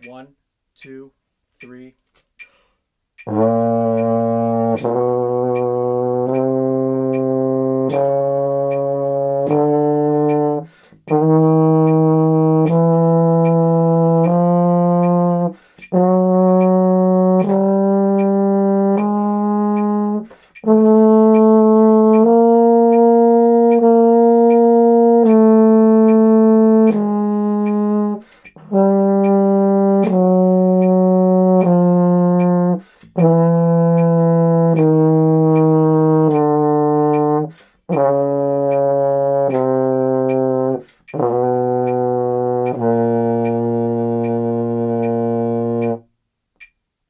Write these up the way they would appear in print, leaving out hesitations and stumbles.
One, two, three.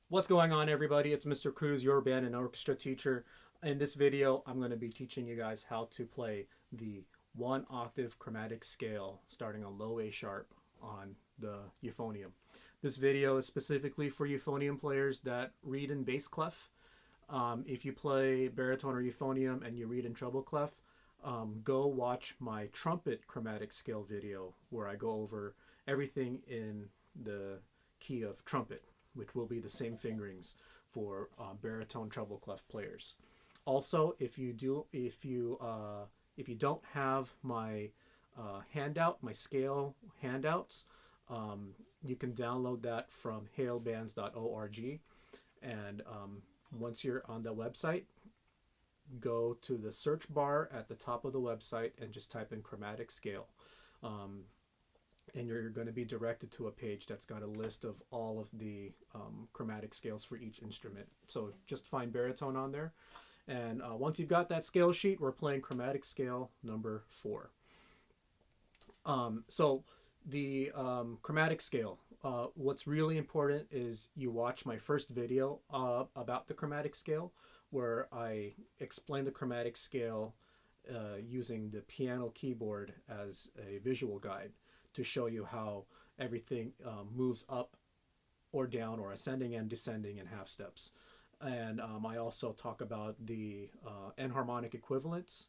What's going on, everybody? It's Mr. Cruz, your band and orchestra teacher. In this video, I'm going to be teaching you guys how to play the one octave chromatic scale starting on low A sharp on the euphonium. This video is specifically for euphonium players that read in bass clef. If you play baritone or euphonium and you read in treble clef, go watch my trumpet chromatic scale video where I go over everything in the key of trumpet, which will be the same fingerings for baritone treble clef players. Also, if you don't have my handout, my scale handouts, you can download that from hailbands.org. And once you're on the website, go to the search bar at the top of the website and just type in chromatic scale. And you're going to be directed to a page that's got a list of all of the chromatic scales for each instrument. So just find baritone on there. And once you've got that scale sheet, we're playing chromatic scale number 4. So the chromatic scale, what's really important is you watch my first video about the chromatic scale, where I explain the chromatic scale using the piano keyboard as a visual guide to show you how everything moves up or down or ascending and descending in half steps. And I also talk about the enharmonic equivalents.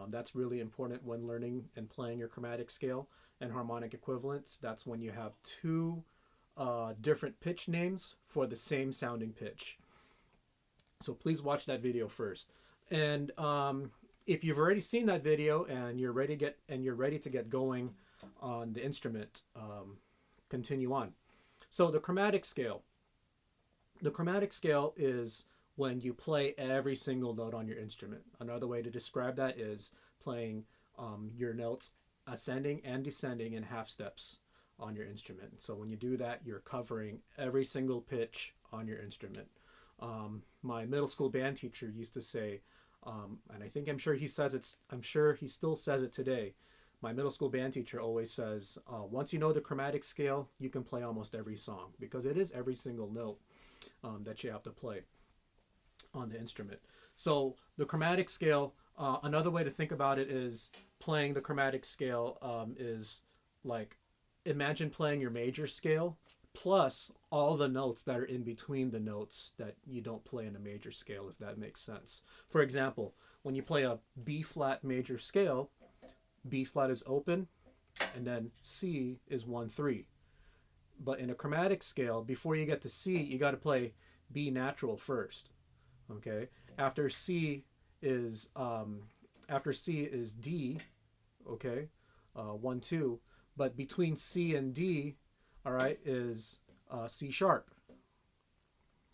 That's really important when learning and playing your chromatic scale. Enharmonic equivalents, that's when you have two different pitch names for the same sounding pitch. So please watch that video first. And if you've already seen that video and you're ready to get going on the instrument, continue on. So the chromatic scale. The chromatic scale is when you play every single note on your instrument. Another way to describe that is playing your notes ascending and descending in half steps on your instrument. So when you do that, you're covering every single pitch on your instrument. My middle school band teacher used to say, and I'm sure he still says it today. My middle school band teacher always says, once you know the chromatic scale, you can play almost every song, because it is every single note that you have to play on the instrument. So the chromatic scale, another way to think about it is playing the chromatic scale is like, imagine playing your major scale plus all the notes that are in between the notes that you don't play in a major scale, if that makes sense. For example, when you play a B flat major scale, B flat is open, and then C is 1-3. But in a chromatic scale, before you get to C, you got to play B natural first. Okay. After C is D. Okay, 1-2. But between C and D, all right, is C sharp.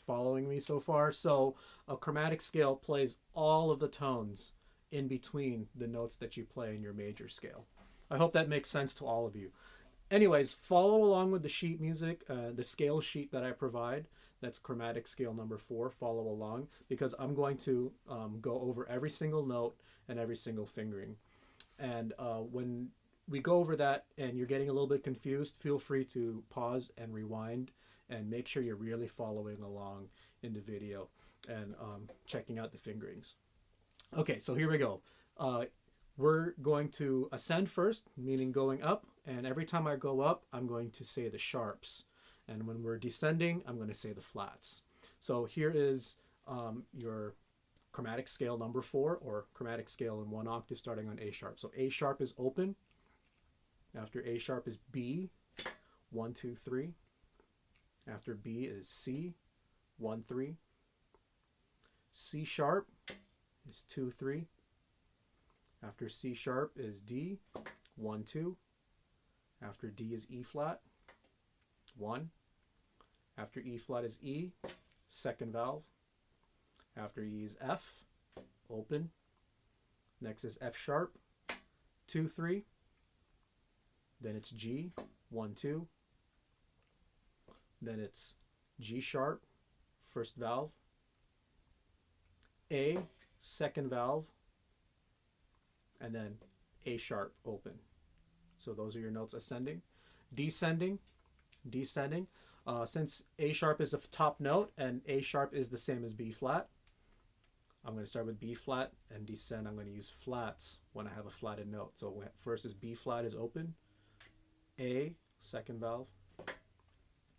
Following me so far? So a chromatic scale plays all of the tones in between the notes that you play in your major scale. I hope that makes sense to all of you. Anyways, follow along with the sheet music, the scale sheet that I provide. That's chromatic scale number 4. Follow along, because I'm going to go over every single note and every single fingering. And when we go over that and you're getting a little bit confused, feel free to pause and rewind and make sure you're really following along in the video and checking out the fingerings. Okay, so here we go. We're going to ascend first, meaning going up, and every time I go up, I'm going to say the sharps. And when we're descending, I'm going to say the flats. So here is your chromatic scale number 4, or chromatic scale in 1 octave starting on A sharp. So A sharp is open. After A sharp is B, 1, 2, 3. After B is C, 1, 3. C sharp is 2, 3. After C sharp is D, 1, 2. After D is E flat, 1. After E flat is E, second valve. After E is F, open. Next is F sharp, 2, 3. Then it's G, 1, 2. Then it's G sharp, first valve. A, second valve. And then A sharp, open. So those are your notes ascending. Descending, descending. Since A sharp is the top note and A sharp is the same as B flat, I'm going to start with B flat and descend. I'm going to use flats when I have a flatted note. So first is B flat is open. A, second valve.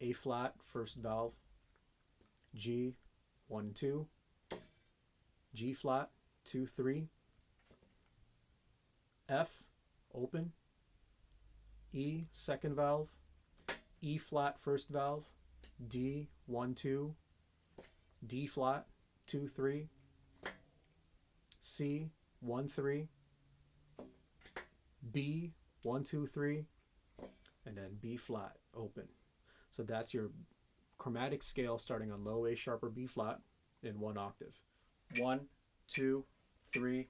A flat, first valve. G, 1, 2. G flat, 2, 3. F, open. E, second valve. E flat, first valve. D, 1, 2. D flat, 2, 3. C, 1, 3. B, 1, 2, 3. And then B flat, open. So that's your chromatic scale starting on low A sharp or B flat in 1 octave. 1, 2, 3.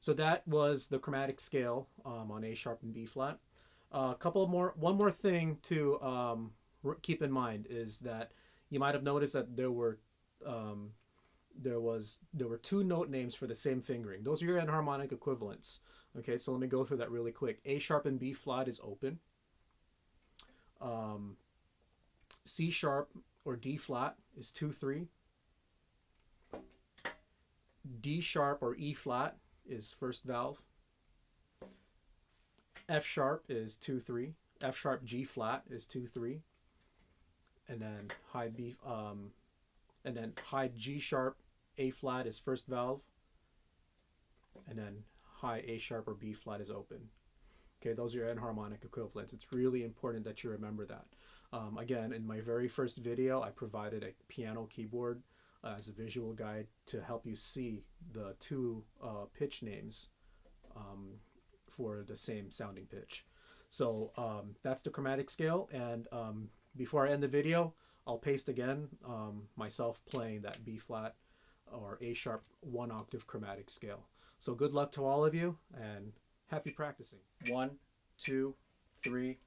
So that was the chromatic scale on A sharp and B flat. One more thing to keep in mind is that you might have noticed that there were 2 note names for the same fingering. Those are your enharmonic equivalents. Okay, so let me go through that really quick. A sharp and B flat is open. C sharp or D flat is 2, 3. D sharp or E flat is first valve. F sharp is 2, 3. F sharp G flat is 2, 3. And then high G sharp A flat is first valve. And then high A sharp or B flat is open. Okay, those are your enharmonic equivalents. It's really important that you remember that. Again, in my very first video, I provided a piano keyboard as a visual guide to help you see the 2 pitch names for the same sounding pitch. So that's the chromatic scale. And before I end the video, I'll paste again myself playing that B flat or A sharp 1 octave chromatic scale. So good luck to all of you and happy practicing. 1, 2, 3.